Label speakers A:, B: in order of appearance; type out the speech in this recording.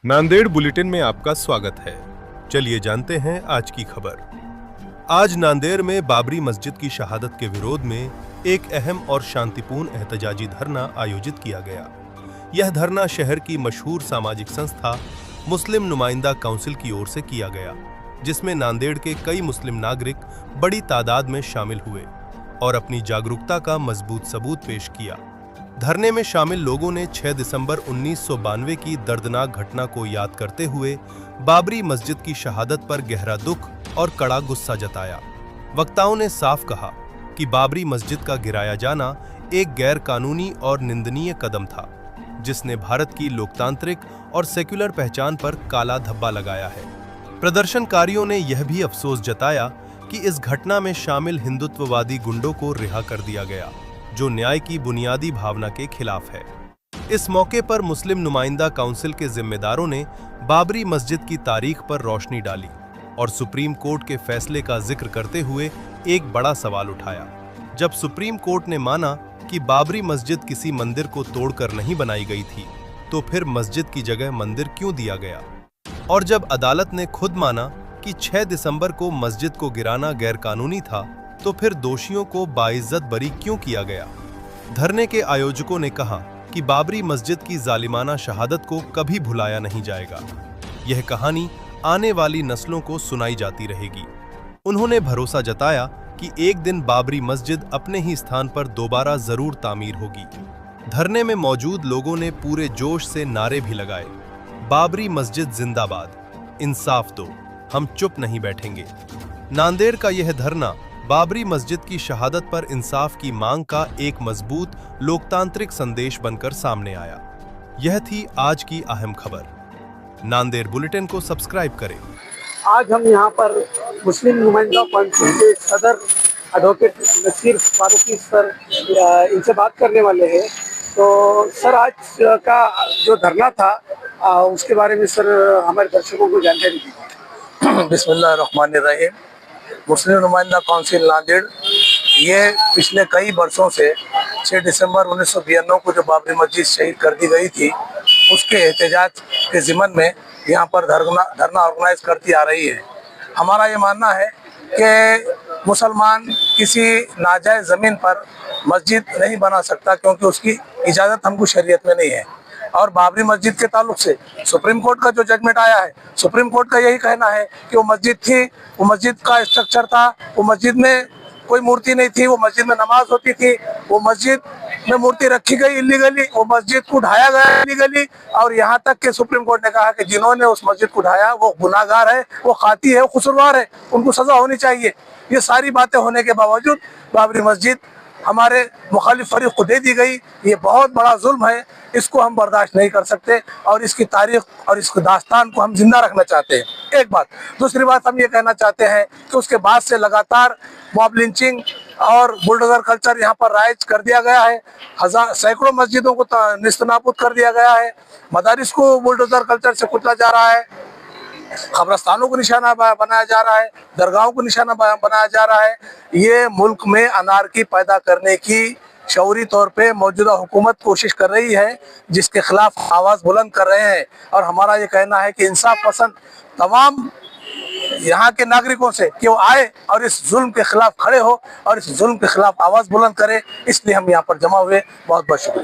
A: Nanded bulletin में आपका स्वागत है। चलिए जानते हैं आज की खबर। आज नांदेड़ में बाबरी मस्जिद की शहादत के विरोध में एक अहम और शांतिपूर्ण एहतजाजी धरना आयोजित किया गया। यह धरना शहर की मशहूर सामाजिक संस्था मुस्लिम नुमाइंदा काउंसिल की ओर से किया गया, जिसमें नांदेड़ के कई मुस्लिम नागरिक बड़ी तादाद में शामिल हुए और अपनी जागरूकता का मजबूत सबूत पेश किया। धरने में शामिल लोगों ने 6 दिसंबर 1992 की दर्दनाक घटना को याद करते हुए बाबरी मस्जिद की शहादत पर गहरा दुख और कड़ा गुस्सा जताया। वक्ताओं ने साफ कहा कि बाबरी मस्जिद का गिराया जाना एक गैर कानूनी और निंदनीय कदम था, जिसने भारत की लोकतांत्रिक और सेक्युलर पहचान पर काला धब्बा लगाया है। प्रदर्शनकारियों ने यह भी अफसोस जताया कि इस घटना में शामिल हिंदुत्ववादी गुंडों को रिहा कर दिया गया, जो न्याय की बुनियादी भावना के खिलाफ है। इस मौके पर मुस्लिम नुमाइंदा काउंसिल के जिम्मेदारों ने बाबरी मस्जिद की तारीख पर रोशनी डाली और सुप्रीम कोर्ट के फैसले का जिक्र करते हुए एक बड़ा सवाल उठाया। जब सुप्रीम कोर्ट ने माना कि बाबरी मस्जिद किसी मंदिर को तोड़कर नहीं बनाई गई थी, तो फिर मस्जिद की जगह मंदिर क्यों दिया गया? और जब अदालत ने खुद माना कि 6 दिसंबर को मस्जिद को गिराना गैरकानूनी था, तो फिर दोषियों को बाइज्जत बरी क्यों किया गया? धरने के आयोजकों ने कहा कि बाबरी मस्जिद की जालिमाना शहादत को कभी भुलाया नहीं जाएगा। यह कहानी आने वाली नस्लों को सुनाई जाती रहेगी। उन्होंने भरोसा जताया कि एक दिन बाबरी मस्जिद अपने ही स्थान पर दोबारा जरूर तामीर होगी। धरने में मौजूद लोगों ने पूरे जोश से नारे भी लगाए, बाबरी मस्जिद जिंदाबाद, इंसाफ दो, हम चुप नहीं बैठेंगे। नांदेड़ का यह धरना बाबरी मस्जिद की शहादत पर इंसाफ की मांग का एक मजबूत लोकतांत्रिक संदेश बनकर सामने आया। यह थी आज की अहम खबर। नांदेड़ बुलेटिन को सब्सक्राइब करें।
B: आज हम यहाँ पर मुस्लिम नुमाइंदा काउंसिल के सदर एडवोकेट नसीर फारूकी सर इनसे बात करने वाले हैं। तो सर, आज का जो धरना था उसके बारे में सर हमारे दर्शकों को जानकारी दीजिए।
C: बिस्मिल्लाहिर्रहमानिर्रहीम। मुस्लिम नुमाइंदा काउंसिल नांदेड़ ये पिछले कई वर्षों से 6 दिसंबर 1992 को जो बाबरी मस्जिद शहीद कर दी गई थी, उसके एहतजाज के ज़िमन में यहाँ पर धरना ऑर्गेनाइज करती आ रही है। हमारा ये मानना है कि मुसलमान किसी नाजायज़ ज़मीन पर मस्जिद नहीं बना सकता, क्योंकि उसकी इजाज़त हमको शरीयत में नहीं है। और बाबरी मस्जिद के ताल्लुक से सुप्रीम कोर्ट का जो जजमेंट आया है, सुप्रीम कोर्ट का यही कहना है कि वो मस्जिद थी, वो मस्जिद का स्ट्रक्चर था, वो मस्जिद में कोई मूर्ति नहीं थी, वो मस्जिद में नमाज होती थी, वो मस्जिद में मूर्ति रखी गई इलीगली, वो मस्जिद को ढाया गया इलीगली। और यहाँ तक कि सुप्रीम कोर्ट ने कहा कि जिन्होंने उस मस्जिद को ढाया वो गुनाहगार है, वो खाती है, वो कसूरवार है, उनको सजा होनी चाहिए। ये सारी बातें होने के बावजूद बाबरी मस्जिद हमारे मुखालिफ फरीक को दे दी गई। ये बहुत बड़ा जुल्म है, इसको हम बर्दाश्त नहीं कर सकते और इसकी तारीख और इसकी दास्तान को हम जिंदा रखना चाहते हैं। एक बात। दूसरी बात, हम ये कहना चाहते हैं कि उसके बाद से लगातार मॉब लिंचिंग और बुलडोजर कल्चर यहाँ पर राइज कर दिया गया है। सैकड़ों मस्जिदों को निस्तनाबूद कर दिया गया है, मदारिस को बुलडोजर कल्चर से कुचला जा रहा है, कब्रस्तानों को निशाना बनाया जा रहा है, दरगाहों को निशाना बनाया जा रहा है। ये मुल्क में अनारकी पैदा करने की शऊरी तौर पे मौजूदा हुकूमत कोशिश कर रही है, जिसके खिलाफ आवाज़ बुलंद कर रहे हैं। और हमारा ये कहना है कि इंसाफ पसंद तमाम यहाँ के नागरिकों से कि वो आए और इस जुल्म के खिलाफ खड़े हो और इस जुल्म के खिलाफ आवाज़ बुलंद करे। इसलिए हम यहाँ पर जमा हुए। बहुत बहुत शुक्रिया।